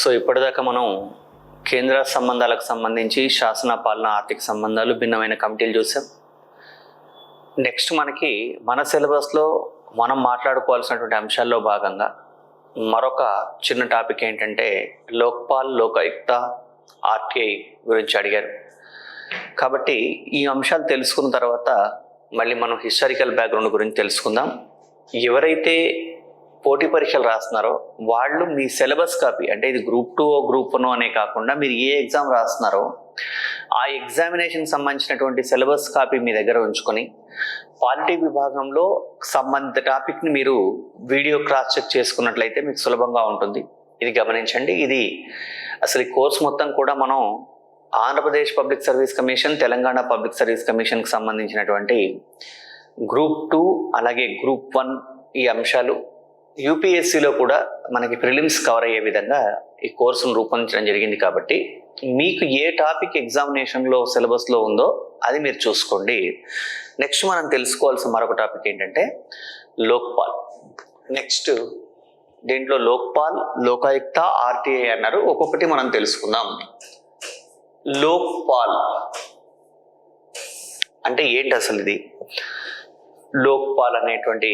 So ఇప్పటిదాకా మనం కేంద్ర సంబంధాలకు సంబంధించి శాసన పాలన ఆర్థిక సంబంధాలు భిన్నమైన కమిటీలు చూసాం. నెక్స్ట్ మనకి మన సిలబస్లో మనం మాట్లాడుకోవాల్సినటువంటి అంశాల్లో భాగంగా మరొక చిన్న టాపిక్ ఏంటంటే లోక్పాల్, లోకాయుక్త, ఆర్టీఐ గురించి అడిగారు. కాబట్టి ఈ అంశాలు తెలుసుకున్న తర్వాత మళ్ళీ మనం హిస్టారికల్ బ్యాక్గ్రౌండ్ గురించి తెలుసుకుందాం. ఎవరైతే పోటీ పరీక్షలు రాస్తున్నారో వాళ్ళు మీ సిలబస్ కాపీ, అంటే ఇది గ్రూప్ 2 గ్రూప్ 1 అనే కాకుండా మీరు ఏ ఎగ్జామ్ రాస్తున్నారో ఆ ఎగ్జామినేషన్ సంబంధించినటువంటి సిలబస్ కాపీ మీ దగ్గర ఉంచుకొని పాలిటీ విభాగంలో సంబంధిత టాపిక్ని మీరు వీడియో క్రాస్ చెక్ చేసుకున్నట్లయితే మీకు సులభంగా ఉంటుంది. ఇది గమనించండి. ఇది అసలు ఈ కోర్స్ మొత్తం కూడా మనం Andhra Pradesh public service commission, Telangana public service కమిషన్కి సంబంధించినటువంటి గ్రూప్ 2 అలాగే గ్రూప్ 1 ఈ అంశాలు యూపీఎస్సీలో కూడా మనకి ప్రిలిమ్స్ కవర్ అయ్యే విధంగా ఈ కోర్సును రూపొందించడం జరిగింది. కాబట్టి మీకు ఏ టాపిక్ ఎగ్జామినేషన్లో సిలబస్లో ఉందో అది మీరు చూసుకోండి. నెక్స్ట్ మనం తెలుసుకోవాల్సిన మరొక టాపిక్ ఏంటంటే లోక్పాల్. నెక్స్ట్ దీంట్లో లోక్పాల్, లోకాయుక్త, ఆర్టీఐ అన్నారు. ఒక్కొక్కటి మనం తెలుసుకుందాం. లోక్పాల్ అంటే ఏంటి అసలు? ఇది లోక్పాల్ అనేటువంటి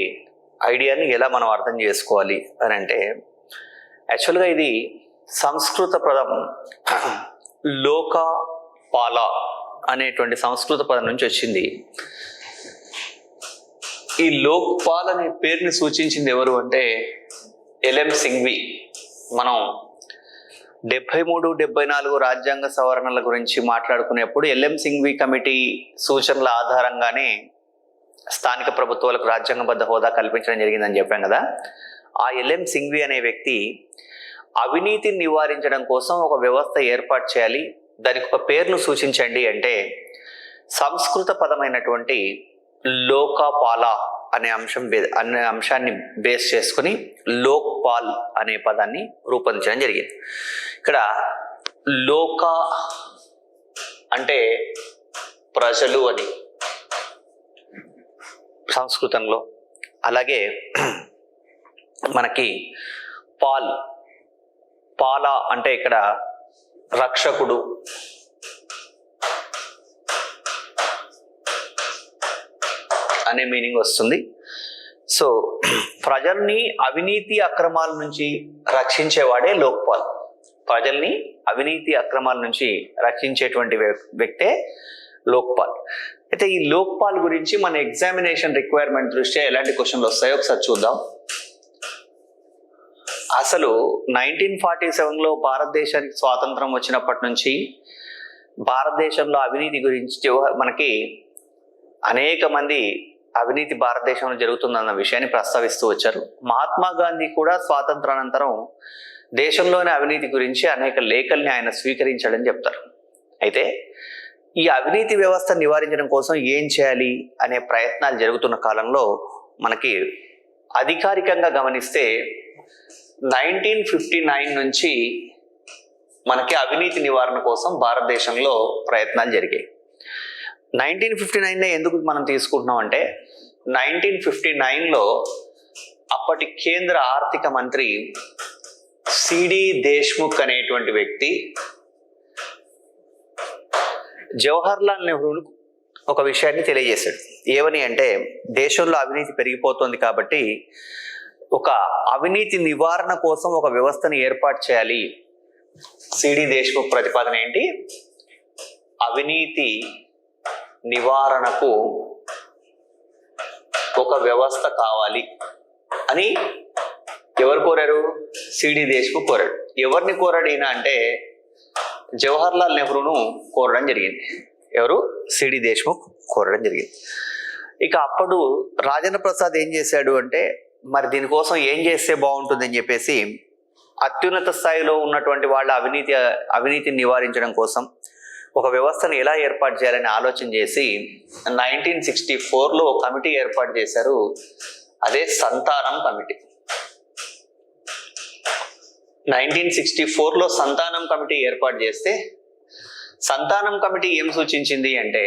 ఐడియాని ఎలా మనం అర్థం చేసుకోవాలి అని అంటే, యాక్చువల్గా ఇది సంస్కృత పదం లోకపాల అనేటువంటి సంస్కృత పదం నుంచి వచ్చింది. ఈ లోక్పాల్ అనే పేరుని సూచించింది ఎవరు అంటే ఎల్ఎం సింఘ్వి. మనం 73, 74 రాజ్యాంగ సవరణల గురించి మాట్లాడుకునేప్పుడు ఎల్ఎం సింఘ్వి కమిటీ సూచనల ఆధారంగానే స్థానిక ప్రభుత్వాలకు రాజ్యాంగబద్ధ హోదా కల్పించడం జరిగిందని చెప్పాం కదా. ఆ ఎల్ఎం సింఘ్వి అనే వ్యక్తి అవినీతిని నివారించడం కోసం ఒక వ్యవస్థ ఏర్పాటు చేయాలి, దానికి ఒక పేరును సూచించండి అంటే సంస్కృత పదమైనటువంటి లోకపాల అనే అంశాన్ని బేస్ చేసుకుని లోక్పాల్ అనే పదాన్ని రూపొందించడం జరిగింది. ఇక్కడ లోక అంటే ప్రజలు అని సంస్కృతంలో, అలాగే మనకి పాల అంటే ఇక్కడ రక్షకుడు, అనే మీనింగ్ వస్తుంది. సో ప్రజల్ని అవినీతి అక్రమాల నుంచి రక్షించేవాడే లోక్పాల్. ప్రజల్ని అవినీతి అక్రమాల నుంచి రక్షించేటువంటి వ్యక్తే లోక్పాల్. అయితే ఈ లోక్పాల్ గురించి మన ఎగ్జామినేషన్ రిక్వైర్మెంట్ దృష్ట్యా ఎలాంటి క్వశ్చన్లు వస్తాయో ఒకసారి చూద్దాం. అసలు 1947లో భారతదేశానికి స్వాతంత్రం వచ్చినప్పటి నుంచి భారతదేశంలో అవినీతి గురించి మనకి అనేక మంది అవినీతి భారతదేశంలో జరుగుతుందన్న విషయాన్ని ప్రస్తావిస్తూ వచ్చారు. మహాత్మా గాంధీ కూడా స్వాతంత్రానంతరం దేశంలోని అవినీతి గురించి అనేక లేఖల్ని ఆయన స్వీకరించాడని చెప్తారు. అయితే ఈ అవినీతి వ్యవస్థ నివారించడం కోసం ఏం చేయాలి అనే ప్రయత్నాలు జరుగుతున్న కాలంలో మనకి అధికారికంగా గమనిస్తే 1959 నుంచి మనకి అవినీతి నివారణ కోసం భారతదేశంలో ప్రయత్నాలు జరిగాయి. 1959 ఎందుకు మనం తీసుకుంటున్నాం అంటే 1959లో అప్పటి కేంద్ర ఆర్థిక మంత్రి సిడి దేశ్ముఖ్ అనేటువంటి వ్యక్తి జవహర్లాల్ నెహ్రూను ఒక విషయాన్ని తెలియజేశాడు. ఏమని అంటే, దేశంలో అవినీతి పెరిగిపోతుంది కాబట్టి ఒక అవినీతి నివారణ కోసం ఒక వ్యవస్థను ఏర్పాటు చేయాలి. సిడి దేశ్ముఖ్ ప్రతిపాదన ఏంటి? అవినీతి నివారణకు ఒక వ్యవస్థ కావాలి అని ఎవరు కోరారు? సిడి దేశ్ముఖ్ కోరాడు. ఎవరిని కోరాడు ఈయన అంటే జవహర్లాల్ నెహ్రూను కోరడం జరిగింది. ఎవరు? సిడి దేశ్ముఖ్ కోరడం జరిగింది. ఇక అప్పుడు రాజేంద్ర ప్రసాద్ ఏం చేశాడు అంటే, మరి దీనికోసం ఏం చేస్తే బాగుంటుందని చెప్పేసి అత్యున్నత స్థాయిలో ఉన్నటువంటి వాళ్ళ అవినీతిని నివారించడం కోసం ఒక వ్యవస్థను ఎలా ఏర్పాటు చేయాలని ఆలోచన చేసి 1964లో ఒక కమిటీ ఏర్పాటు చేశారు. అదే సంతానం కమిటీ. 1964లో సంతానం కమిటీ ఏర్పాటు చేస్తే సంతానం కమిటీ ఏం సూచించింది అంటే,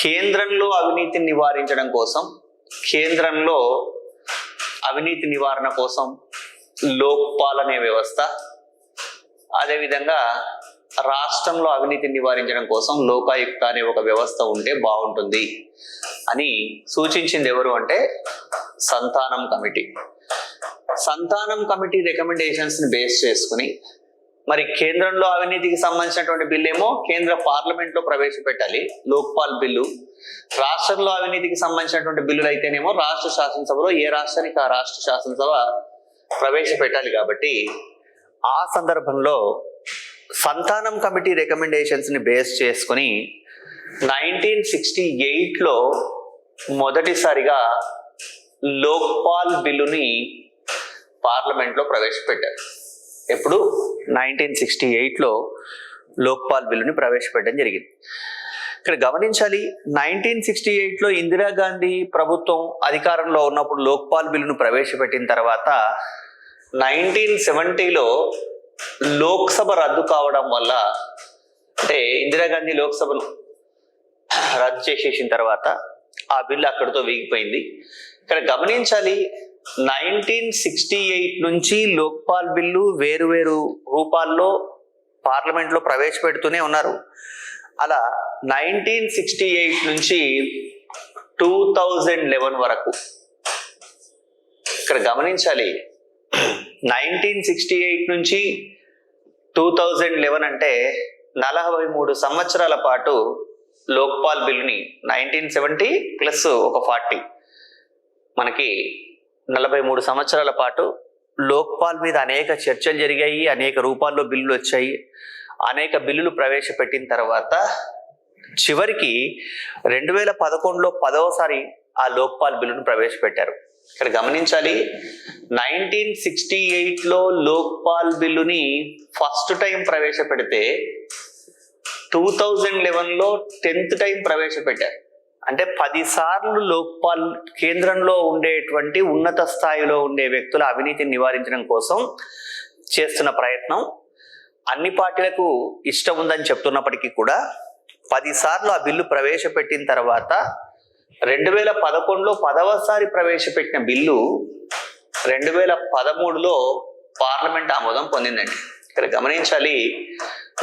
కేంద్రంలో అవినీతిని నివారించడం కోసం, కేంద్రంలో అవినీతి నివారణ కోసం లోక్పాల్ అనే వ్యవస్థ, అదేవిధంగా రాష్ట్రంలో అవినీతిని నివారించడం కోసం లోకాయుక్త అనే ఒక వ్యవస్థ ఉంటే బాగుంటుంది అని సూచించింది ఎవరు అంటే సంతానం కమిటీ. సంతానం కమిటీ రికమెండేషన్స్ ని బేస్ చేసుకుని మరి కేంద్రంలో అవినీతికి సంబంధించినటువంటి బిల్లు ఏమో కేంద్ర పార్లమెంట్ లో ప్రవేశపెట్టాలి, లోక్పాల్ బిల్లు. రాష్ట్రంలో అవినీతికి సంబంధించినటువంటి బిల్లులు అయితేనేమో రాష్ట్ర శాసనసభలో ఏ రాష్ట్రానికి ఆ రాష్ట్ర శాసనసభ ప్రవేశపెట్టాలి. కాబట్టి ఆ సందర్భంలో సంతానం కమిటీ రికమెండేషన్స్ ని బేస్ చేసుకుని 1968లో మొదటిసారిగా లోక్పాల్ బిల్లుని పార్లమెంట్ లో ప్రవేశపెట్టారు. ఎప్పుడు 1968లో లోక్పాల్ బిల్లుని ప్రవేశపెట్టడం జరిగింది. ఇక్కడ గమనించాలి, 1968లో ఇందిరాగాంధీ ప్రభుత్వం అధికారంలో ఉన్నప్పుడు లోక్పాల్ బిల్లును ప్రవేశపెట్టిన తర్వాత 1970లో లోక్సభ రద్దు కావడం వల్ల, అంటే ఇందిరాగాంధీ లోక్సభను రద్దు చేసేసిన తర్వాత ఆ బిల్లు అక్కడితో వీగిపోయింది. ఇక్కడ గమనించాలి, 1968 నుంచి లోక్పాల్ బిల్లు వేరు వేరు రూపాల్లో పార్లమెంట్లో ప్రవేశపెడుతూనే ఉన్నారు. అలా 1968 నుంచి 2011 వరకు ఇక్కడ గమనించాలి, 1968 నుంచి 2011 అంటే 43 సంవత్సరాల పాటు లోక్పాల్ బిల్లుని 1970 ప్లస్ ఒక 40 మనకి 43 సంవత్సరాల పాటు లోక్పాల్ మీద అనేక చర్చలు జరిగాయి, అనేక రూపాల్లో బిల్లులు వచ్చాయి, అనేక బిల్లులు ప్రవేశపెట్టిన తర్వాత చివరికి 2011లో 10వసారి ఆ లోక్పాల్ బిల్లును ప్రవేశపెట్టారు. ఇక్కడ గమనించాలి, 1968లో లోక్పాల్ బిల్లుని ఫస్ట్ టైం ప్రవేశపెడితే 2011లో 10th టైం ప్రవేశపెట్టారు. అంటే 10 సార్లు లోక్పాల్ కేంద్రంలో ఉండేటువంటి ఉన్నత స్థాయిలో ఉండే వ్యక్తుల అవినీతిని నివారించడం కోసం చేస్తున్న ప్రయత్నం అన్ని పార్టీలకు ఇష్టం ఉందని చెప్తున్నప్పటికీ కూడా 10 సార్లు ఆ బిల్లు ప్రవేశపెట్టిన తర్వాత 2011లో 10వసారి ప్రవేశపెట్టిన బిల్లు 2013లో పార్లమెంట్ ఆమోదం పొందిందండి. ఇక్కడ గమనించాలి,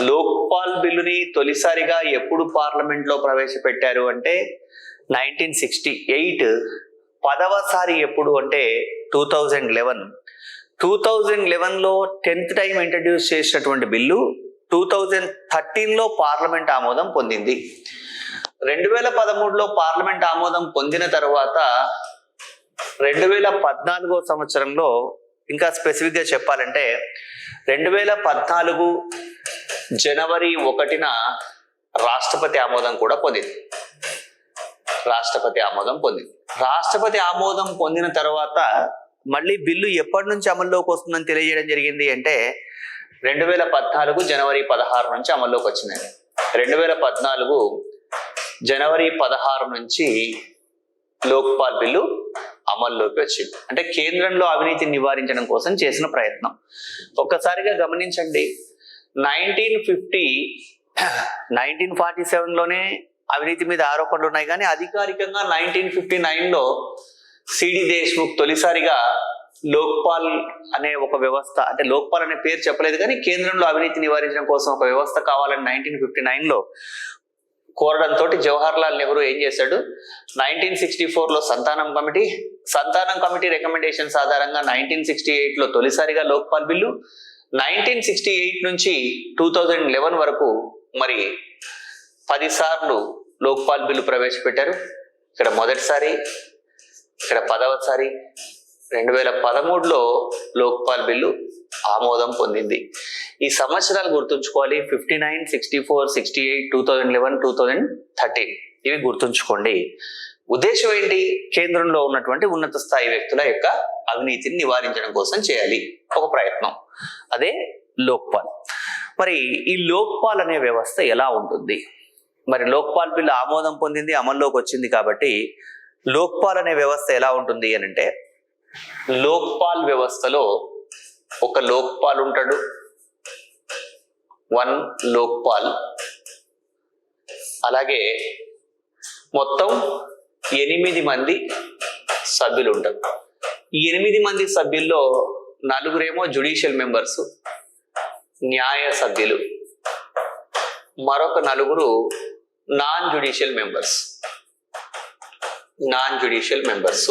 లోక్పాల్ బిల్లుని తొలిసారిగా ఎప్పుడు పార్లమెంట్ లో ప్రవేశపెట్టారు అంటే 1968, 10వసారి ఎప్పుడు అంటే 2011. 2011లో 10th టైం ఇంట్రడ్యూస్ చేసినటువంటి బిల్లు 2013లో పార్లమెంట్ ఆమోదం పొందింది. 2013లో పార్లమెంట్ ఆమోదం పొందిన తర్వాత 2014 సంవత్సరంలో, ఇంకా స్పెసిఫిక్ గా చెప్పాలంటే 2014 జనవరి 1న రాష్ట్రపతి ఆమోదం కూడా పొందింది. రాష్ట్రపతి ఆమోదం పొందిన తర్వాత మళ్ళీ బిల్లు ఎప్పటి నుంచి అమల్లోకి వస్తుందని తెలియజేయడం జరిగింది అంటే 2014 జనవరి 16 నుంచి అమల్లోకి వచ్చిందండి. 2014 జనవరి 16 నుంచి లోక్పాల్ బిల్లు అమల్లోకి వచ్చింది. అంటే కేంద్రంలో అవినీతిని నివారించడం కోసం చేసిన ప్రయత్నం. ఒక్కసారిగా గమనించండి, 1947లోనే అవినీతి మీద ఆరోపణలు ఉన్నాయి, కానీ అధికారికంగా 1959లో సిడి దేశ్ముఖ్ తొలిసారిగా లోక్పాల్ అనే ఒక వ్యవస్థ, అంటే లోక్పాల్ అనే పేరు చెప్పలేదు కానీ కేంద్రంలో అవినీతి నివారించడం కోసం ఒక వ్యవస్థ కావాలని 1959లో కోరడంతో జవహర్ లాల్ నెహ్రూ ఏం చేశాడు, 1964లో సంతానం కమిటీ రికమెండేషన్స్ ఆధారంగా 1968లో తొలిసారిగా లోక్పాల్ బిల్లు, 1968 నుంచి 2011 వరకు మరి 10 సార్లు లోక్పాల్ బిల్లు ప్రవేశపెట్టారు. ఇక్కడ మొదటిసారి, ఇక్కడ 10వసారి 2013లో లోక్పాల్ బిల్లు ఆమోదం పొందింది. ఈ సంవత్సరాలు గుర్తుంచుకోవాలి, 59, 64, 68, 2011, 2013 ఇవి గుర్తుంచుకోండి. ఉద్దేశం ఏంటి? కేంద్రంలో ఉన్నటువంటి ఉన్నత స్థాయి వ్యక్తుల యొక్క అవినీతిని నివారించడం కోసం చేయాలి ఒక ప్రయత్నం, అదే లోక్పాల్. మరి ఈ లోక్పాల్ అనే వ్యవస్థ ఎలా ఉంటుంది? మరి లోక్పాల్ బిల్లు ఆమోదం పొందింది, అమల్లోకి వచ్చింది కాబట్టి లోక్పాల్ అనే వ్యవస్థ ఎలా ఉంటుంది అని అంటే, లోక్పాల్ వ్యవస్థలో ఒక లోక్పాల్ ఉంటాడు, 1 లోక్పాల్, అలాగే మొత్తం 8 మంది సభ్యులు ఉంటారు. ఈ 8 మంది సభ్యుల్లో 4 జుడిషియల్ మెంబర్స్, న్యాయ సభ్యులు, మరొక 4 నాన్ జ్యుడిషియల్ మెంబర్స్.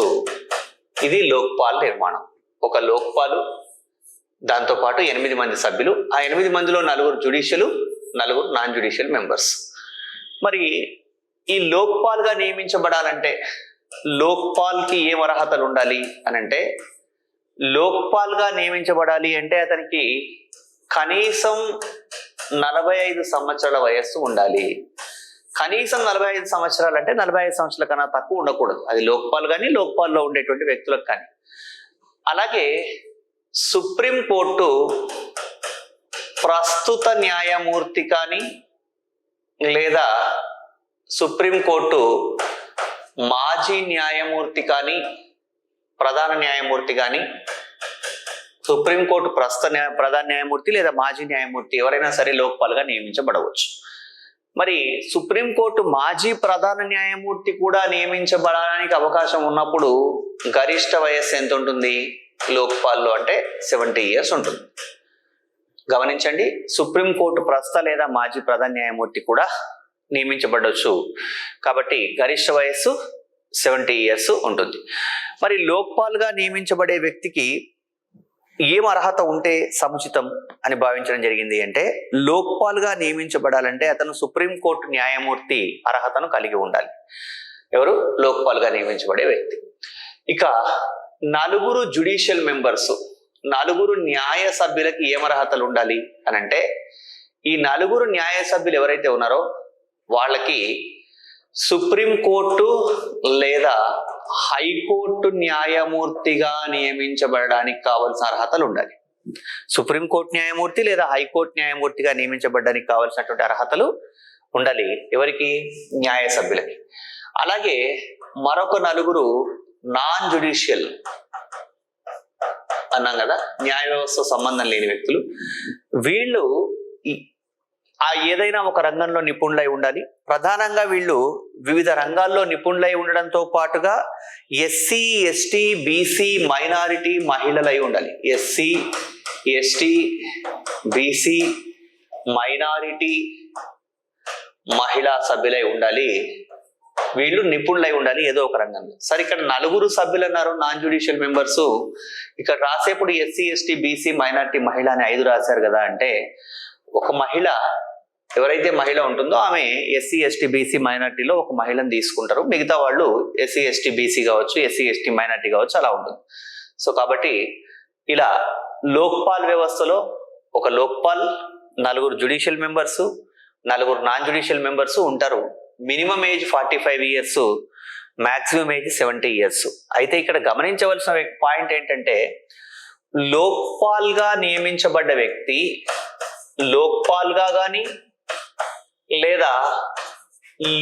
ఇది లోక్పాల్ నిర్మాణం. ఒక లోక్పాలు, దాంతోపాటు 8 మంది సభ్యులు. ఆ 8 మందిలో 4 జ్యుడిషియల్, 4 నాన్ జ్యుడిషియల్ మెంబర్స్. మరి ఈ లోక్పాల్గా నియమించబడాలంటే లోక్పాల్కి ఏం అర్హతలు ఉండాలి అని అంటే, లోక్పాల్గా నియమించబడాలి అంటే అతనికి కనీసం 45 సంవత్సరాల వయస్సు ఉండాలి. కనీసం 45 సంవత్సరాలు అంటే 45 సంవత్సరాల కన్నా తక్కువ ఉండకూడదు. అది లోక్పాల్ కానీ లోక్పాల్లో ఉండేటువంటి వ్యక్తులకు కానీ. అలాగే సుప్రీంకోర్టు ప్రస్తుత న్యాయమూర్తి కానీ లేదా సుప్రీంకోర్టు మాజీ న్యాయమూర్తి కానీ ప్రధాన న్యాయమూర్తి కానీ, సుప్రీంకోర్టు ప్రధాన న్యాయమూర్తి లేదా మాజీ న్యాయమూర్తి ఎవరైనా సరే లోక్పాల్గా నియమించబడవచ్చు. మరి సుప్రీంకోర్టు మాజీ ప్రధాన న్యాయమూర్తి కూడా నియమించబడడానికి అవకాశం ఉన్నప్పుడు గరిష్ట వయస్సు ఎంత ఉంటుంది లోక్పాల్లో అంటే 70 years ఉంటుంది. గమనించండి, సుప్రీంకోర్టు ప్రస్తుత లేదా మాజీ ప్రధాన న్యాయమూర్తి కూడా నియమించబడవచ్చు. కాబట్టి గరిష్ట వయస్సు 70 years ఉంటుంది. మరి లోక్పాల్గా నియమించబడే వ్యక్తికి ఏం అర్హత ఉంటే సముచితం అని భావించడం జరిగింది అంటే, లోక్పాల్గా నియమించబడాలంటే అతను సుప్రీంకోర్టు న్యాయమూర్తి అర్హతను కలిగి ఉండాలి. ఎవరు? లోక్పాల్గా నియమించబడే వ్యక్తి. ఇక 4 జ్యుడిషియల్ మెంబర్స్, 4 న్యాయ సభ్యులకి ఏం అర్హతలు ఉండాలి అని అంటే, ఈ 4 న్యాయ సభ్యులు ఎవరైతే ఉన్నారో వాళ్ళకి సుప్రీంకోర్టు లేదా హైకోర్టు న్యాయమూర్తిగా నియమించబడడానికి కావాల్సిన అర్హతలు ఉండాలి. సుప్రీంకోర్టు న్యాయమూర్తి లేదా హైకోర్టు న్యాయమూర్తిగా నియమించబడడానికి కావాల్సినటువంటి అర్హతలు ఉండాలి. ఎవరికి? న్యాయ సభ్యులకి. అలాగే మరొక 4 నాన్ జ్యుడిషియల్ అన్నాం కదా, న్యాయ వ్యవస్థ సంబంధం లేని వ్యక్తులు. వీళ్ళు ఏదైనా ఒక రంగంలో నిపుణులై ఉండాలి. ప్రధానంగా వీళ్ళు వివిధ రంగాల్లో నిపుణులై ఉండడంతో పాటుగా ఎస్సీ, ఎస్టీ, బీసీ, మైనారిటీ మహిళలై ఉండాలి. ఎస్సీ, ఎస్టీ, బీసీ, మైనారిటీ మహిళా సభ్యులై ఉండాలి. వీళ్ళు నిపుణులై ఉండాలి ఏదో ఒక రంగంలో. సరే, ఇక్కడ 4 సభ్యులు అన్నారు నాన్ జ్యుడిషియల్ మెంబర్స్. ఇక్కడ రాసేప్పుడు ఎస్సీ, ఎస్టీ, బీసీ, మైనారిటీ మహిళ అని 5 రాశారు కదా. అంటే ఒక మహిళ, ఎవరైతే మహిళ ఉంటుందో ఆమె ఎస్సీ, ఎస్టీ, బీసీ, మైనారిటీలో ఒక మహిళను తీసుకుంటారు. మిగతా వాళ్ళు ఎస్సీ, ఎస్టీ, బీసీ కావచ్చు, ఎస్సీ, ఎస్టీ, మైనారిటీ కావచ్చు, అలా ఉంటుంది. సో కాబట్టి ఇలా లోక్పాల్ వ్యవస్థలో ఒక Lokpal, 4 judicial members, 4 non judicial members ఉంటారు. Minimum age 45 years, maximum age 70 years. అయితే ఇక్కడ గమనించవలసిన పాయింట్ ఏంటంటే, లోక్పాల్గా నియమించబడ్డ వ్యక్తి లోక్పాల్గా కానీ లేదా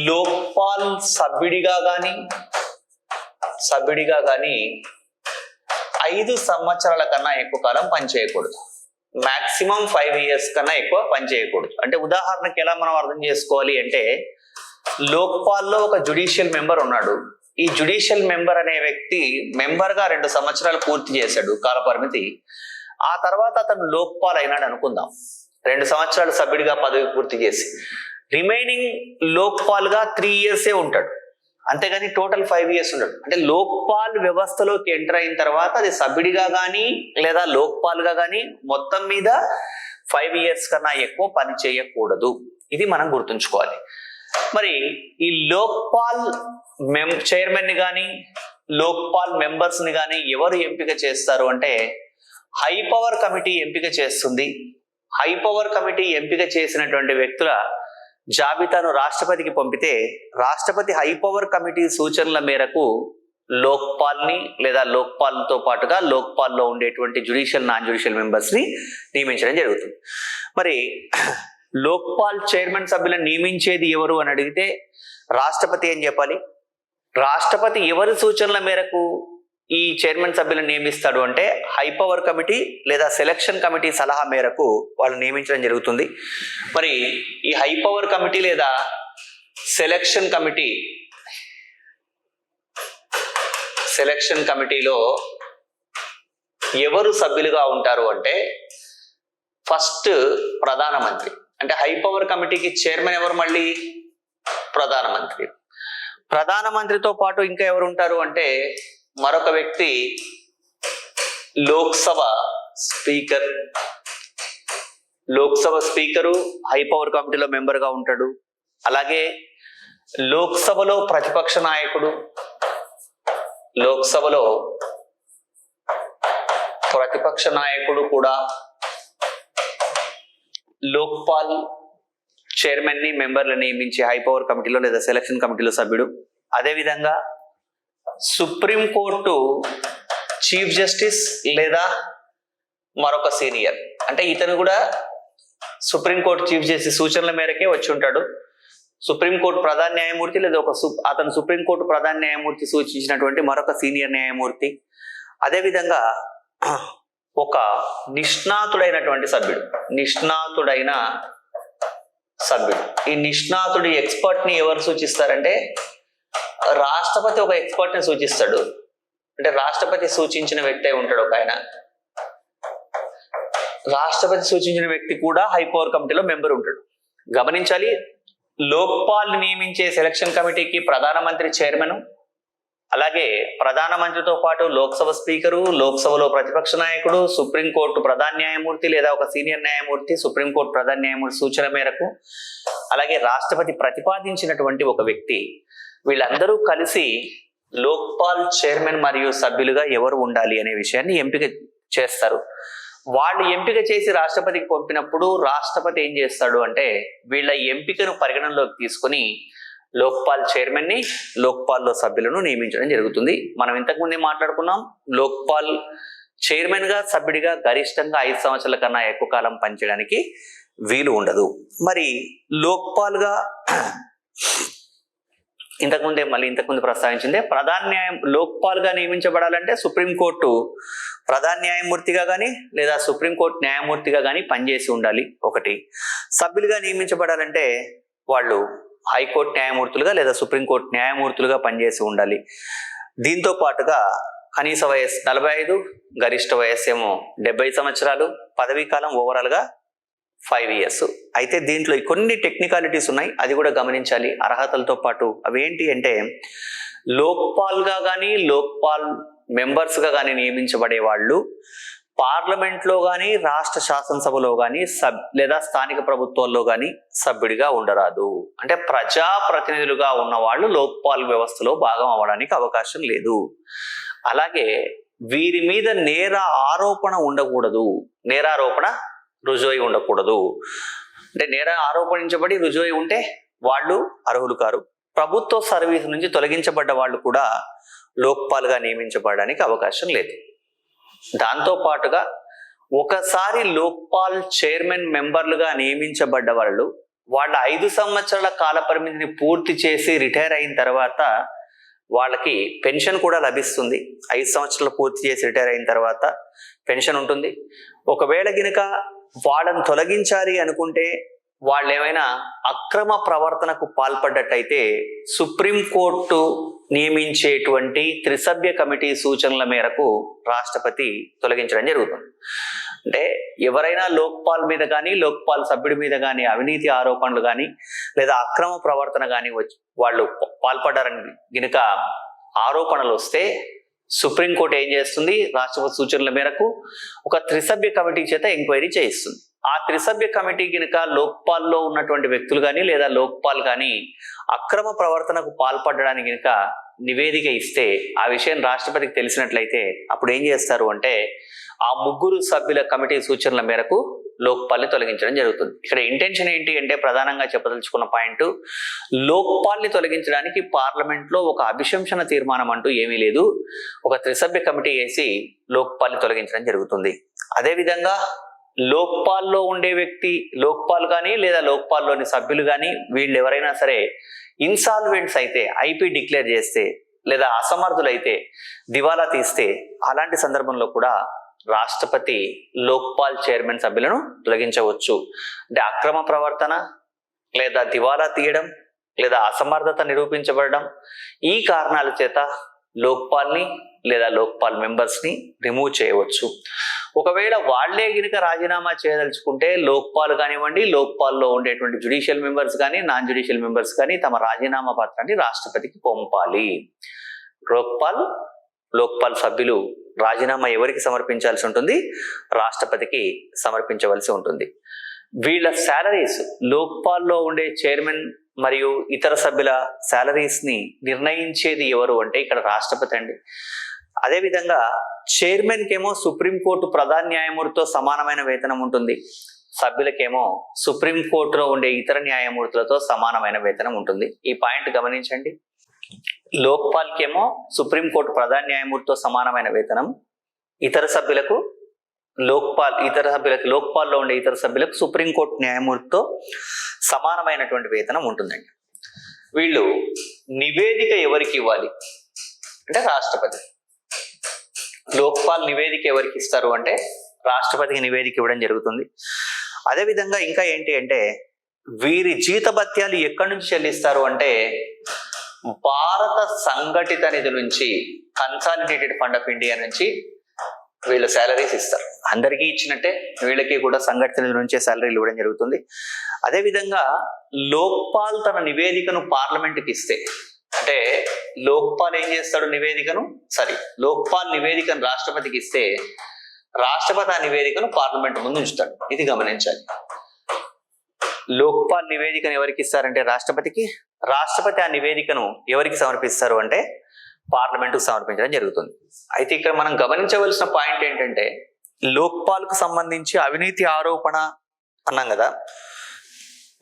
లోక్పాల్ సభ్యుడిగా కానీ 5 సంవత్సరాల కన్నా ఎక్కువ కాలం పనిచేయకూడదు. మాక్సిమం 5 years కన్నా ఎక్కువ పనిచేయకూడదు. అంటే ఉదాహరణకి ఎలా మనం అర్థం చేసుకోవాలి అంటే, లోక్పాల్లో ఒక జ్యుడిషియల్ మెంబర్ ఉన్నాడు. ఈ జ్యుడిషియల్ మెంబర్ అనే వ్యక్తి మెంబర్గా 2 సంవత్సరాలు పూర్తి చేశాడు కాల పరిమితి. ఆ తర్వాత అతను లోక్పాల్ అయినాడు అనుకుందాం, 2 సంవత్సరాలు సభ్యుడిగా పదవి పూర్తి చేసి. రిమైనింగ్ లోక్పాల్గా 3 years ఉంటాడు, అంతేగాని టోటల్ 5 years ఉండడు. అంటే లోక్పాల్ వ్యవస్థలోకి ఎంటర్ అయిన తర్వాత అది సభ్యుడిగా కానీ లేదా లోక్పాల్గా కానీ మొత్తం మీద 5 years కన్నా ఎక్కువ పని చేయకూడదు. ఇది మనం గుర్తుంచుకోవాలి. మరి ఈ లోక్పాల్ చైర్మన్ ని కానీ లోక్పాల్ మెంబర్స్ ని కానీ ఎవరు ఎంపిక చేస్తారు అంటే, హై పవర్ కమిటీ ఎంపిక చేస్తుంది. హై పవర్ కమిటీ ఎంపిక చేసినటువంటి వ్యక్తుల జాబితాను రాష్ట్రపతికి పంపితే, రాష్ట్రపతి హై పవర్ కమిటీ సూచనల మేరకు లోక్పాల్ని లేదా లోక్పాల్తో పాటుగా లోక్పాల్లో ఉండేటువంటి జ్యుడిషియల్, నాన్ జ్యుడిషియల్ మెంబర్స్ ని నియమించడం జరుగుతుంది. మరి లోక్పాల్ చైర్మన్ సభ్యులను నియమించేది ఎవరు అని అడిగితే రాష్ట్రపతి అని చెప్పాలి. రాష్ట్రపతి ఎవరి సూచనల మేరకు ఈ చైర్మన్ సభ్యులను నియమిస్తాడు అంటే, హై పవర్ కమిటీ లేదా సెలక్షన్ కమిటీ సలహా మేరకు వాళ్ళు నియమించడం జరుగుతుంది. మరి ఈ హై పవర్ కమిటీ లేదా సెలక్షన్ కమిటీలో ఎవరు సభ్యులుగా ఉంటారు అంటే, ఫస్ట్ ప్రధానమంత్రి, అంటే హై పవర్ కమిటీకి చైర్మన్ ఎవరు? మళ్ళీ ప్రధానమంత్రి. ప్రధానమంత్రితో పాటు ఇంకా ఎవరు ఉంటారు అంటే మరొక వ్యక్తి Lok Sabha speaker. Lok Sabha speaker high power కమిటీలో మెంబర్గా ఉంటాడు. అలాగే లోక్సభలో ప్రతిపక్ష నాయకుడు, లోక్సభలో ప్రతిపక్ష నాయకుడు కూడా లోక్పాల్ చైర్మన్ ని మెంబర్లను నియమించి హై పవర్ కమిటీలో లేదా సెలక్షన్ కమిటీలో సభ్యుడు. అదేవిధంగా సుప్రీంకోర్టు చీఫ్ జస్టిస్ లేదా మరొక సీనియర్, అంటే ఇతను కూడా సుప్రీంకోర్టు చీఫ్ జస్టిస్ సూచనల మేరకే వచ్చి ఉంటాడు. సుప్రీంకోర్టు ప్రధాన న్యాయమూర్తి లేదా అతను సుప్రీంకోర్టు ప్రధాన న్యాయమూర్తి సూచించినటువంటి మరొక సీనియర్ న్యాయమూర్తి. అదేవిధంగా ఒక నిష్ణాతుడైనటువంటి సభ్యుడు, నిష్ణాతుడైన సభ్యుడు. ఈ నిష్ణాతుడి ఎక్స్పర్ట్ ని ఎవరు సూచిస్తారంటే రాష్ట్రపతి ఒక ఎక్స్పర్ట్ ని సూచిస్తాడు. అంటే రాష్ట్రపతి సూచించిన వ్యక్తి ఉంటాడు ఒక ఆయన. రాష్ట్రపతి సూచించిన వ్యక్తి కూడా హై పవర్ కమిటీలో మెంబర్ ఉంటాడు. గమనించాలి, లోక్పాల్ నియమించే సెలక్షన్ కమిటీకి ప్రధానమంత్రి చైర్మన్, అలాగే ప్రధానమంత్రితో పాటు లోక్సభ స్పీకరు, లోక్సభలో ప్రతిపక్ష నాయకుడు, సుప్రీంకోర్టు ప్రధాన న్యాయమూర్తి లేదా ఒక సీనియర్ న్యాయమూర్తి, సుప్రీంకోర్టు ప్రధాన న్యాయమూర్తి సూచన మేరకు, అలాగే రాష్ట్రపతి ప్రతిపాదించినటువంటి ఒక వ్యక్తి. వీళ్ళందరూ కలిసి లోక్పాల్ చైర్మన్ మరియు సభ్యులుగా ఎవరు ఉండాలి అనే విషయాన్ని ఎంపిక చేస్తారు. వాళ్ళు ఎంపిక చేసి రాష్ట్రపతికి పంపినప్పుడు రాష్ట్రపతి ఏం చేస్తాడు అంటే వీళ్ళ ఎంపికను పరిగణనలోకి తీసుకుని లోక్పాల్ చైర్మన్ ని, లోక్పాల్లో సభ్యులను నియమించడం జరుగుతుంది. మనం ఇంతకుముందే మాట్లాడుకున్నాం, లోక్పాల్ చైర్మన్ గా సభ్యుడిగా గరిష్టంగా 5 సంవత్సరాల కన్నా ఎక్కువ కాలం పనిచేయడానికి వీలు ఉండదు. మరి లోక్పాల్ గా ఇంతకుముందు ప్రస్తావించిందే లోక్పాల్ గా నియమించబడాలంటే సుప్రీంకోర్టు ప్రధాన న్యాయమూర్తిగా కానీ లేదా సుప్రీంకోర్టు న్యాయమూర్తిగా కానీ పనిచేసి ఉండాలి ఒకటి. సభ్యులుగా నియమించబడాలంటే వాళ్ళు హైకోర్టు న్యాయమూర్తులుగా లేదా సుప్రీంకోర్టు న్యాయమూర్తులుగా పనిచేసి ఉండాలి. దీంతో పాటుగా కనీస వయస్సు 45, గరిష్ట వయస్సు ఏమో 70 సంవత్సరాలు, పదవీ కాలం ఓవరాల్ గా 5 years. అయితే దీంట్లో కొన్ని టెక్నికాలిటీస్ ఉన్నాయి, అది కూడా గమనించాలి. అర్హతలతో పాటు అవి ఏంటి అంటే లోక్పాల్ గా కానీ లోక్పాల్ మెంబర్స్ గా కానీ నియమించబడే వాళ్ళు పార్లమెంట్ లో కానీ రాష్ట్ర శాసనసభలో కానీ లేదా స్థానిక ప్రభుత్వాల్లో కానీ సభ్యుడిగా ఉండరాదు. అంటే ప్రజాప్రతినిధులుగా ఉన్న వాళ్ళు లోక్పాల్ వ్యవస్థలో భాగం అవ్వడానికి అవకాశం లేదు. అలాగే వీరి మీద నేర ఆరోపణ ఉండకూడదు, నేరారోపణ రుజువై ఉండకూడదు. అంటే నేర ఆరోపించబడి రుజువై ఉంటే వాళ్ళు అర్హులు కారు. ప్రభుత్వ సర్వీస్ నుంచి తొలగించబడ్డ వాళ్ళు కూడా లోక్పాల్ గా నియమించబడడానికి అవకాశం లేదు. దాంతో పాటుగా ఒకసారి లోక్పాల్ చైర్మన్ మెంబర్లుగా నియమించబడ్డ వాళ్ళు వాళ్ళ 5 సంవత్సరాల కాల పరిమితిని పూర్తి చేసి రిటైర్ అయిన తర్వాత వాళ్ళకి పెన్షన్ కూడా లభిస్తుంది. 5 సంవత్సరాలు పూర్తి చేసి రిటైర్ అయిన తర్వాత పెన్షన్ ఉంటుంది. ఒకవేళ గినక వాళ్ళని తొలగించాలి అనుకుంటే వాళ్ళు ఏమైనా అక్రమ ప్రవర్తనకు పాల్పడ్డట్టయితే సుప్రీంకోర్టు నియమించేటువంటి త్రిసభ్య కమిటీ సూచనల మేరకు రాష్ట్రపతి తొలగించడం జరుగుతుంది. అంటే ఎవరైనా లోక్పాల్ మీద కానీ లోక్పాల్ సభ్యుడి మీద కానీ అవినీతి ఆరోపణలు కానీ లేదా అక్రమ ప్రవర్తన కానీ వాళ్ళు పాల్పడ్డారని గినక ఆరోపణలు వస్తే సుప్రీంకోర్టు ఏం చేస్తుంది? రాష్ట్రపతి సూచనల మేరకు ఒక త్రిసభ్య కమిటీ చేత ఎంక్వైరీ చేయిస్తుంది. ఆ త్రిసభ్య కమిటీ గినక లోక్పాల్లో ఉన్నటువంటి వ్యక్తులు కానీ లేదా లోక్పాల్ కానీ అక్రమ ప్రవర్తనకు పాల్పడడానికి గినక నివేదిక ఇస్తే ఆ విషయం రాష్ట్రపతికి తెలిసినట్లయితే అప్పుడు ఏం చేస్తారు అంటే ఆ 3 సభ్యుల కమిటీ సూచనల మేరకు లోక్పాల్ని తొలగించడం జరుగుతుంది. ఇక్కడ ఇంటెన్షన్ ఏంటి అంటే ప్రధానంగా చెప్పదలుచుకున్న పాయింట్, లోక్పాల్ని తొలగించడానికి పార్లమెంట్ లో ఒక అభిశంసన తీర్మానం అంటూ ఏమీ లేదు. ఒక త్రిసభ్య కమిటీ వేసి లోక్పాల్ని తొలగించడం జరుగుతుంది. అదేవిధంగా లోక్పాల్లో ఉండే వ్యక్తి, లోక్పాల్ కానీ లేదా లోక్పాల్లోని సభ్యులు కానీ వీళ్ళు ఎవరైనా సరే ఇన్సాల్వెంట్స్ అయితే, ఐపీ డిక్లేర్ చేస్తే లేదా అసమర్థులైతే, దివాలా తీస్తే అలాంటి సందర్భంలో కూడా రాష్ట్రపతి లోక్పాల్ చైర్మన్ సభ్యులను తొలగించవచ్చు. అంటే అక్రమ ప్రవర్తన లేదా దివాలా తీయడం లేదా అసమర్థత నిరూపించబడడం, ఈ కారణాల చేత లోక్పాల్ని లేదా లోక్పాల్ మెంబర్స్ ని రిమూవ్ చేయవచ్చు. ఒకవేళ వాళ్లే గినక రాజీనామా చేయదలుచుకుంటే లోక్పాల్ కానివ్వండి, లోక్పాల్లో ఉండేటువంటి జ్యుడిషియల్ మెంబర్స్ కానీ, నాన్ జ్యుడిషియల్ మెంబర్స్ కానీ తమ రాజీనామా పత్రాన్ని రాష్ట్రపతికి పంపాలి. లోక్పాల్ సభ్యులు రాజీనామా ఎవరికి సమర్పించాల్సి ఉంటుంది? రాష్ట్రపతికి సమర్పించవలసి ఉంటుంది. వీళ్ళ శాలరీస్, లోక్పాల్లో ఉండే చైర్మన్ మరియు ఇతర సభ్యుల శాలరీస్ ని నిర్ణయించేది ఎవరు అంటే ఇక్కడ రాష్ట్రపతి అండి. అదేవిధంగా చైర్మన్ కేమో సుప్రీంకోర్టు ప్రధాన న్యాయమూర్తితో సమానమైన వేతనం ఉంటుంది. సభ్యులకేమో సుప్రీంకోర్టులో ఉండే ఇతర న్యాయమూర్తులతో సమానమైన వేతనం ఉంటుంది. ఈ పాయింట్ గమనించండి. లోక్పాల్కేమో సుప్రీంకోర్టు ప్రధాన న్యాయమూర్తితో సమానమైన వేతనం, లోక్పాల్లో ఉండే ఇతర సభ్యులకు సుప్రీంకోర్టు న్యాయమూర్తితో సమానమైనటువంటి వేతనం ఉంటుందండి. వీళ్ళు నివేదిక ఎవరికి ఇవ్వాలి అంటే రాష్ట్రపతి. లోక్పాల్ నివేదిక ఎవరికి ఇస్తారు అంటే రాష్ట్రపతికి నివేదిక ఇవ్వడం జరుగుతుంది. అదేవిధంగా ఇంకా ఏంటి అంటే వీరి జీతభత్యాలు ఎక్కడి నుంచి చెల్లిస్తారు అంటే భారత సంఘటిత నిధి నుంచి, కన్సాలిడేటెడ్ ఫండ్ ఆఫ్ ఇండియా నుంచి వీళ్ళ శాలరీస్ ఇస్తారు. అందరికీ ఇచ్చినట్టే వీళ్ళకి కూడా సంఘటిత నిధి నుంచే శాలరీలు ఇవ్వడం జరుగుతుంది. అదేవిధంగా లోక్పాల్ తన నివేదికను పార్లమెంట్కి ఇస్తే, అంటే లోక్పాల్ ఏం చేస్తాడు లోక్పాల్ నివేదికను రాష్ట్రపతికి ఇస్తే రాష్ట్రపతి ఆ నివేదికను పార్లమెంట్ ముందు ఉంచుతాడు. ఇది గమనించాలి. లోక్పాల్ నివేదికను ఎవరికి ఇస్తారంటే రాష్ట్రపతికి, రాష్ట్రపతి ఆ నివేదికను ఎవరికి సమర్పిస్తారు అంటే పార్లమెంటుకు సమర్పించడం జరుగుతుంది. అయితే ఇక్కడ మనం గమనించవలసిన పాయింట్ ఏంటంటే లోక్పాల్కు సంబంధించి అవినీతి ఆరోపణ అన్నాం కదా,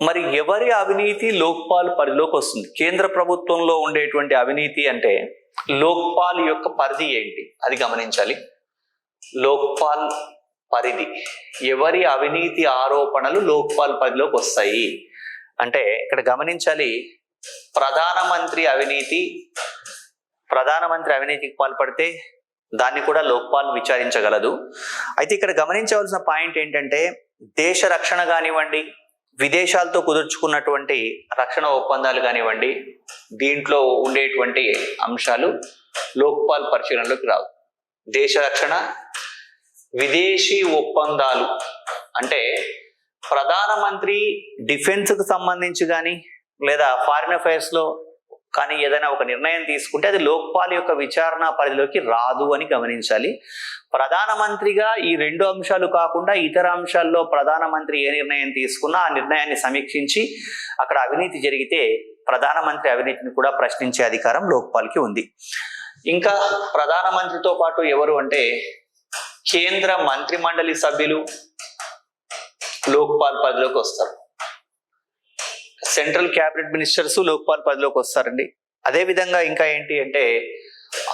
మరి ఎవరి అవినీతి లోక్పాల్ పరిధిలోకి వస్తుంది? కేంద్ర ప్రభుత్వంలో ఉండేటువంటి అవినీతి అంటే లోక్పాల్ యొక్క పరిధి ఏంటి అది గమనించాలి. లోక్పాల్ పరిధి, ఎవరి అవినీతి ఆరోపణలు లోక్పాల్ పరిధిలోకి వస్తాయి అంటే ఇక్కడ గమనించాలి. ప్రధానమంత్రి అవినీతికి పాల్పడితే దాన్ని కూడా లోక్పాల్ విచారించగలదు. అయితే ఇక్కడ గమనించవలసిన పాయింట్ ఏంటంటే దేశ రక్షణ కానివ్వండి, విదేశాలతో కుదుర్చుకున్నటువంటి రక్షణ ఒప్పందాలు కానివ్వండి, దీంట్లో ఉండేటువంటి అంశాలు లోక్పాల్ పరిశీలనలోకి రావు. దేశ రక్షణ, విదేశీ ఒప్పందాలు అంటే ప్రధానమంత్రి డిఫెన్స్కు సంబంధించి కానీ లేదా ఫారిన్ అఫైర్స్ లో కానీ ఏదైనా ఒక నిర్ణయం తీసుకుంటే అది లోక్పాల్ యొక్క విచారణ పరిధిలోకి రాదు అని గమనించాలి. ప్రధానమంత్రిగా ఈ రెండు అంశాలు కాకుండా ఇతర అంశాల్లో ప్రధానమంత్రి ఏ నిర్ణయం తీసుకున్నా ఆ నిర్ణయాన్ని సమీక్షించి అక్కడ అవినీతి జరిగితే ప్రధానమంత్రి అవినీతిని కూడా ప్రశ్నించే అధికారం లోక్పాల్కి ఉంది. ఇంకా ప్రధానమంత్రితో పాటు ఎవరు అంటే కేంద్ర మంత్రి మండలి సభ్యులు లోక్పాల్ పరిధిలోకి వస్తారు. సెంట్రల్ క్యాబినెట్ మినిస్టర్స్ లోక్పాల్ పరిధిలోకి వస్తారండి. అదే విధంగా ఇంకా ఏంటి అంటే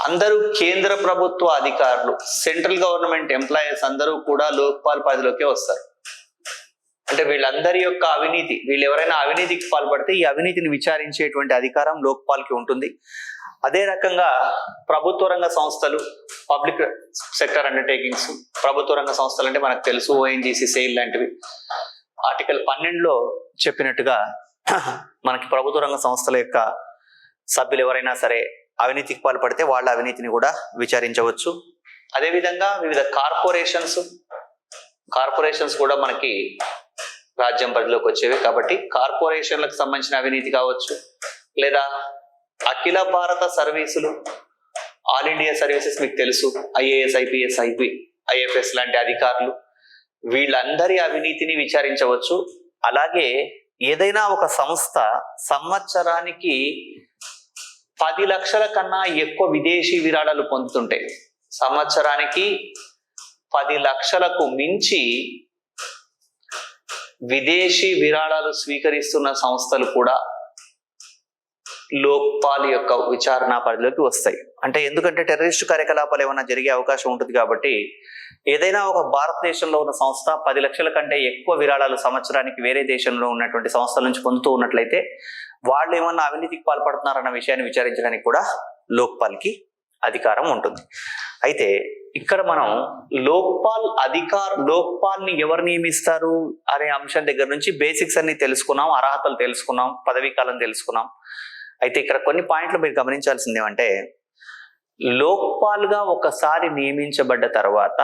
అందరూ కేంద్ర ప్రభుత్వ అధికారులు, సెంట్రల్ గవర్నమెంట్ ఎంప్లాయీస్ అందరూ కూడా లోక్పాల్ పరిధిలోకే వస్తారు. అంటే వీళ్ళందరి యొక్క అవినీతి, వీళ్ళు ఎవరైనా అవినీతికి పాల్పడితే ఈ అవినీతిని విచారించేటువంటి అధికారం లోక్పాల్కి ఉంటుంది. అదే రకంగా ప్రభుత్వ రంగ సంస్థలు, పబ్లిక్ సెక్టర్ అండర్టేకింగ్స్, ప్రభుత్వ రంగ సంస్థలు అంటే మనకు తెలుసు ఓఎన్జీసీ, సెయిల్ లాంటివి. ఆర్టికల్ 12లో చెప్పినట్టుగా మనకి ప్రభుత్వ రంగ సంస్థల యొక్క సభ్యులు ఎవరైనా సరే అవినీతికి పాల్పడితే వాళ్ళ అవినీతిని కూడా విచారించవచ్చు. అదేవిధంగా వివిధ కార్పొరేషన్స్ కూడా మనకి రాజ్యం పరిధిలోకి వచ్చేవి. కాబట్టి కార్పొరేషన్లకు సంబంధించిన అవినీతి కావచ్చు, లేదా అఖిల భారత సర్వీసులు, ఆల్ ఇండియా సర్వీసెస్ మీకు తెలుసు, ఐఏఎస్, ఐపీఎస్, ఐఎఫ్ఎస్ లాంటి అధికారులు, వీళ్ళందరి అవినీతిని విచారించవచ్చు. అలాగే ఏదైనా ఒక సంస్థ సంవత్సరానికి 10 లక్షల కన్నా ఎక్కువ విదేశీ విరాళాలు పొందుతుంటే, సంవత్సరానికి 10 లక్షలకు మించి విదేశీ విరాళాలు స్వీకరిస్తున్న సంస్థలు కూడా లోక్పాల్ యొక్క విచారణ పరిధిలోకి వస్తాయి. అంటే ఎందుకంటే టెర్రరిస్టు కార్యకలాపాలు ఏమైనా జరిగే అవకాశం ఉంటుంది. కాబట్టి ఏదైనా ఒక భారతదేశంలో ఉన్న సంస్థ 10 లక్షల కంటే ఎక్కువ విరాళాలు సంవత్సరానికి వేరే దేశంలో ఉన్నటువంటి సంస్థల నుంచి పొందుతూ ఉన్నట్లయితే వాళ్ళు ఏమన్నా అవినీతికి పాల్పడుతున్నారన్న విషయాన్ని విచారించడానికి కూడా లోక్పాల్కి అధికారం ఉంటుంది. అయితే ఇక్కడ మనం లోక్పాల్ని ఎవరు నియమిస్తారు అనే అంశం దగ్గర నుంచి బేసిక్స్ అన్ని తెలుసుకున్నాం, అర్హతలు తెలుసుకున్నాం, పదవీ కాలం తెలుసుకున్నాం. అయితే ఇక్కడ కొన్ని పాయింట్లు మీరు గమనించాల్సింది ఏమంటే లోక్పాల్గా ఒకసారి నియమించబడ్డ తర్వాత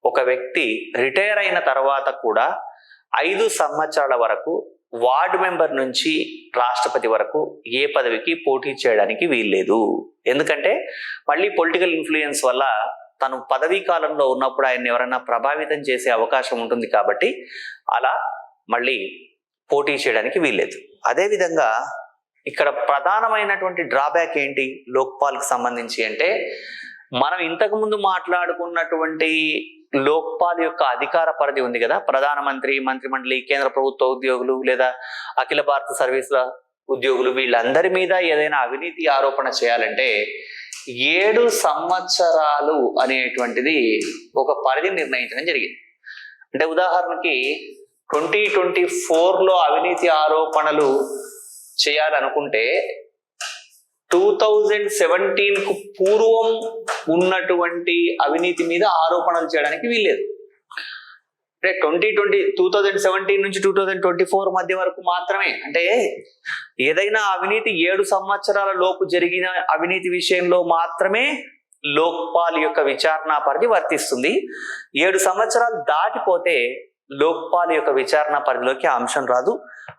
ఒక వ్యక్తి రిటైర్ అయిన తర్వాత కూడా 5 సంవత్సరాల వరకు వార్డు మెంబర్ నుంచి రాష్ట్రపతి వరకు ఏ పదవికి పోటీ చేయడానికి వీల్లేదు. ఎందుకంటే మళ్ళీ పొలిటికల్ ఇన్ఫ్లుయెన్స్ వల్ల తను పదవీ కాలంలో ఉన్నప్పుడు ఆయన ఎవరైనా ప్రభావితం చేసే అవకాశం ఉంటుంది కాబట్టి అలా మళ్ళీ పోటీ చేయడానికి వీల్లేదు. అదేవిధంగా ఇక్కడ ప్రధానమైనటువంటి డ్రాబ్యాక్ ఏంటి లోక్పాల్కి సంబంధించి అంటే, మనం ఇంతకు ముందు మాట్లాడుకున్నటువంటి లోక్పాల్ యొక్క అధికార పరిధి ఉంది కదా, ప్రధానమంత్రి, మంత్రిమండలి, కేంద్ర ప్రభుత్వ ఉద్యోగులు లేదా అఖిల భారత సర్వీసుల ఉద్యోగులు, వీళ్ళందరి మీద ఏదైనా అవినీతి ఆరోపణ చేయాలంటే 7 సంవత్సరాలు అనేటువంటిది ఒక పరిధి నిర్ణయించడం జరిగింది. అంటే ఉదాహరణకి 2024లో అవినీతి ఆరోపణలు చేయాలనుకుంటే 2017కు పూర్వం ఉన్నటువంటి అవినీతి మీద ఆరోపణలు చేయడానికి వీల్లేదు. అంటే 2017 నుంచి 2024 మధ్య వరకు మాత్రమే. అంటే ఏదైనా అవినీతి 7 సంవత్సరాల లోపు జరిగిన అవినీతి విషయంలో మాత్రమే లోక్పాల్ యొక్క విచారణ పరిధి వర్తిస్తుంది. 7 సంవత్సరాలు దాటిపోతే లోక్పాల్ యొక్క విచారణ పరిధిలోకి ఆ అంశం రాదు,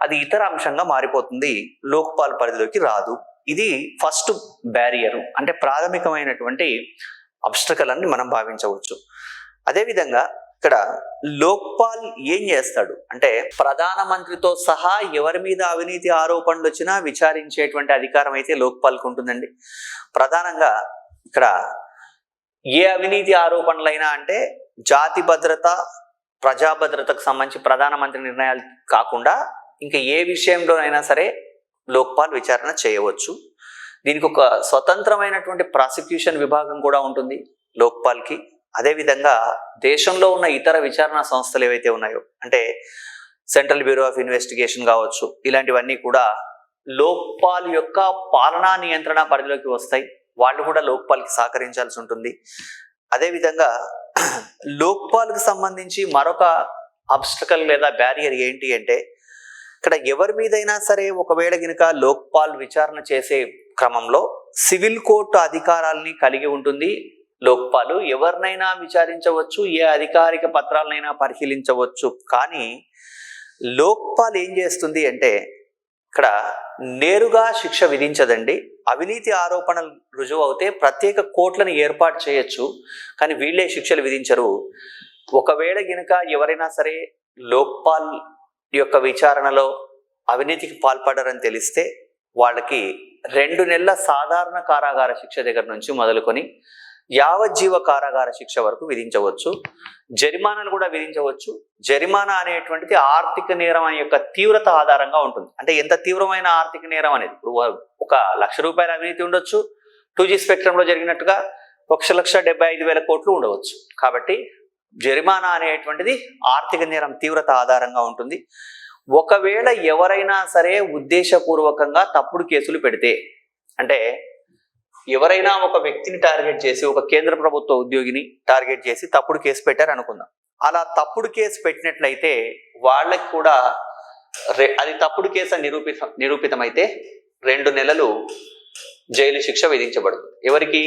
అది ఇతర అంశంగా మారిపోతుంది, లోక్పాల్ పరిధిలోకి రాదు. ఇది ఫస్ట్ బ్యారియర్, అంటే ప్రాథమికమైనటువంటి అబ్స్టకల్ అని మనం భావించవచ్చు. అదేవిధంగా ఇక్కడ లోక్పాల్ ఏం చేస్తాడు అంటే, ప్రధానమంత్రితో సహా ఎవరి మీద అవినీతి ఆరోపణలు వచ్చినా విచారించేటువంటి అధికారం అయితే లోక్పాల్కి ఉంటుందండి. ప్రధానంగా ఇక్కడ ఏ అవినీతి ఆరోపణలైనా అంటే జాతి భద్రత, ప్రజా భద్రతకు సంబంధించి ప్రధానమంత్రి నిర్ణయాలు కాకుండా ఇంకా ఏ విషయంలోనైనా సరే లోక్పాల్ విచారణ చేయవచ్చు. దీనికి ఒక స్వతంత్రమైనటువంటి ప్రాసిక్యూషన్ విభాగం కూడా ఉంటుంది లోక్పాల్కి. అదేవిధంగా దేశంలో ఉన్న ఇతర విచారణ సంస్థలు ఏవైతే ఉన్నాయో, అంటే సెంట్రల్ బ్యూరో ఆఫ్ ఇన్వెస్టిగేషన్ కావచ్చు, ఇలాంటివన్నీ కూడా లోక్పాల్ యొక్క పాలనా నియంత్రణ పరిధిలోకి వస్తాయి. వాళ్ళు కూడా లోక్పాల్కి సహకరించాల్సి ఉంటుంది. అదేవిధంగా లోక్పాల్కి సంబంధించి మరొక అబ్స్టకల్ లేదా బ్యారియర్ ఏంటి అంటే, ఇక్కడ ఎవరి మీదైనా సరే ఒకవేళ గనుక లోక్పాల్ విచారణ చేసే క్రమంలో సివిల్ కోర్టు అధికారాలని కలిగి ఉంటుంది. లోక్పాల్ ఎవరినైనా విచారించవచ్చు, ఏ అధికారిక పత్రాలనైనా పరిశీలించవచ్చు. కానీ లోక్పాల్ ఏం చేస్తుంది అంటే, ఇక్కడ నేరుగా శిక్ష విధించదండి. అవినీతి ఆరోపణలు రుజువు అవుతే ప్రత్యేక కోర్టులను ఏర్పాటు చేయొచ్చు, కానీ వీళ్ళే శిక్షలు విధించరు. ఒకవేళ గనుక ఎవరైనా సరే లోక్పాల్ యొక్క విచారణలో అవినీతికి పాల్పడారని తెలిస్తే వాళ్ళకి 2 నెలల సాధారణ కారాగార శిక్ష దగ్గర నుంచి మొదలుకొని యావజ్జీవ కారాగార శిక్ష వరకు విధించవచ్చు. జరిమానాలు కూడా విధించవచ్చు. జరిమానా అనేటువంటిది ఆర్థిక నేరం అనే యొక్క తీవ్రత ఆధారంగా ఉంటుంది. అంటే ఎంత తీవ్రమైన ఆర్థిక నేరం అనేది, ఇప్పుడు 1,00,000 రూపాయల అవినీతి ఉండొచ్చు, 2G స్పెక్ట్రంలో జరిగినట్టుగా 1,75,000 కోట్లు ఉండవచ్చు. కాబట్టి జరిమానా అనేటువంటిది ఆర్థిక నేరం తీవ్రత ఆధారంగా ఉంటుంది. ఒకవేళ ఎవరైనా సరే ఉద్దేశపూర్వకంగా తప్పుడు కేసులు పెడితే, అంటే ఎవరైనా ఒక వ్యక్తిని టార్గెట్ చేసి, ఒక కేంద్ర ప్రభుత్వ ఉద్యోగిని టార్గెట్ చేసి తప్పుడు కేసు పెట్టారు అనుకుందాం. అలా తప్పుడు కేసు పెట్టినట్లయితే వాళ్ళకి కూడా అది తప్పుడు కేసు నిరూపితమైతే 2 నెలలు జైలు శిక్ష విధించబడుతుంది. ఎవరికి?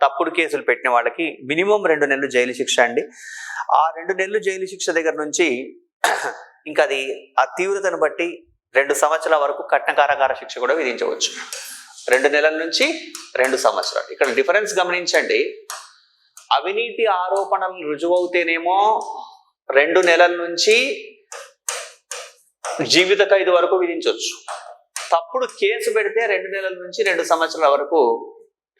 తప్పుడు కేసులు పెట్టిన వాళ్ళకి మినిమం 2 నెలలు జైలు శిక్ష అండి. ఆ 2 నెలలు జైలు శిక్ష దగ్గర నుంచి ఇంకా అది ఆ తీవ్రతను బట్టి 2 సంవత్సరాల వరకు కఠిన కారాగార శిక్ష కూడా విధించవచ్చు. 2 నెలల నుంచి 2 సంవత్సరాలు. ఇక్కడ డిఫరెన్స్ గమనించండి. అవినీతి ఆరోపణలు రుజువవుతేనేమో 2 నెలల నుంచి జీవిత ఖైదు వరకు విధించవచ్చు. తప్పుడు కేసు పెడితే 2 నెలల నుంచి 2 సంవత్సరాల వరకు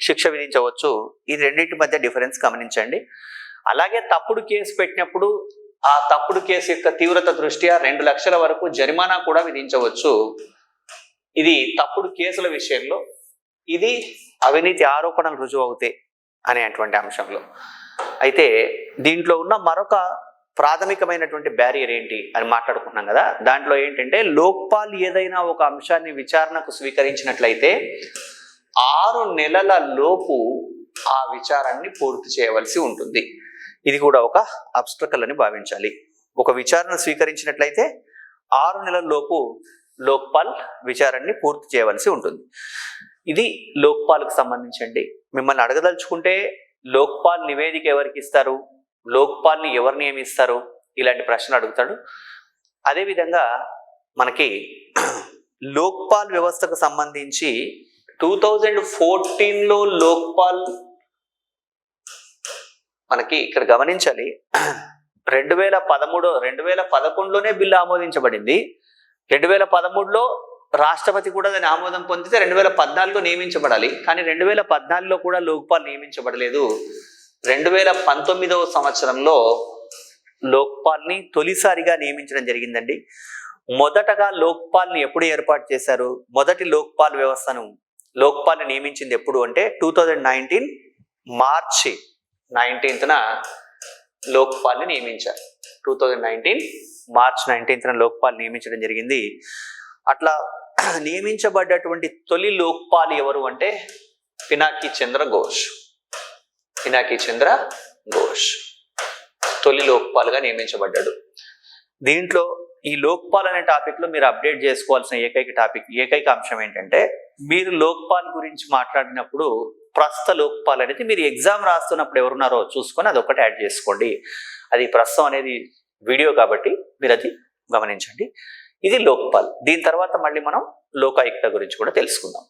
శిక్ష విధించవచ్చు. ఈ రెండింటి మధ్య డిఫరెన్స్ గమనించండి. అలాగే తప్పుడు కేసు పెట్టినప్పుడు ఆ తప్పుడు కేసు యొక్క తీవ్రత దృష్ట్యా 2 లక్షల వరకు జరిమానా కూడా విధించవచ్చు. ఇది తప్పుడు కేసుల విషయంలో. ఇది అవినీతి ఆరోపణలు రుజువు అవుతాయి అనేటువంటి అంశంలో. అయితే దీంట్లో ఉన్న మరొక ప్రాథమికమైనటువంటి బ్యారియర్ ఏంటి అని మాట్లాడుకున్నాం కదా. దాంట్లో ఏంటంటే, లోక్పాల్ ఏదైనా ఒక అంశాన్ని విచారణకు స్వీకరించినట్లయితే 6 నెలల లోపు ఆ విచారాన్ని పూర్తి చేయవలసి ఉంటుంది. ఇది కూడా ఒక అబ్స్ట్రకల్ అని భావించాలి. ఒక విచారణ స్వీకరించినట్లయితే 6 నెలల లోపు లోక్పాల్ విచారణని పూర్తి చేయవలసి ఉంటుంది. ఇది లోక్పాల్కి సంబంధించండి. మిమ్మల్ని అడగదలుచుకుంటే లోక్పాల్ నివేదిక ఎవరికి ఇస్తారు? లోక్పాల్ని ఎవరు నియమిస్తారు, ఇలాంటి ప్రశ్నలు అడుగుతాడు. అదేవిధంగా మనకి లోక్పాల్ వ్యవస్థకు సంబంధించి 2014లో లోక్పాల్ మనకి ఇక్కడ గమనించాలి, 2011లోనే బిల్లు ఆమోదించబడింది. 2013లో రాష్ట్రపతి కూడా దాని ఆమోదం పొందితే 2014లో నియమించబడాలి. కానీ 2014లో కూడా లోక్పాల్ నియమించబడలేదు. 2019వ సంవత్సరంలో లోక్పాల్ని తొలిసారిగా నియమించడం జరిగిందండి. మొదటగా లోక్పాల్ని ఎప్పుడు ఏర్పాటు చేశారు? మొదటి లోక్పాల్ని నియమించింది ఎప్పుడు అంటే 2019 మార్చి 19న లోక్పాల్ని నియమించారు. 2019 మార్చి 19న లోక్పాల్ నియమించడం జరిగింది. అట్లా నియమించబడ్డటువంటి తొలి లోక్పాల్ ఎవరు అంటే పినాకీ చంద్ర ఘోష్ తొలి లోక్పాల్గా నియమించబడ్డాడు. దీంట్లో ఈ లోక్పాల్ అనే టాపిక్ లో మీరు అప్డేట్ చేసుకోవాల్సిన ఏకైక అంశం ఏంటంటే, మీరు లోక్పాల్ గురించి మాట్లాడినప్పుడు ప్రస్తుత లోక్పాల్ అనేది మీరు ఎగ్జామ్ రాస్తున్నప్పుడు ఎవరున్నారో చూసుకొని అది ఒకటి యాడ్ చేసుకోండి. అది ప్రస్తుతం అనేది వీడియో కాబట్టి మీరు అది గమనించండి. ఇది లోక్పాల్. దీని తర్వాత మళ్ళీ మనం లోకాయుక్త గురించి కూడా తెలుసుకుందాం.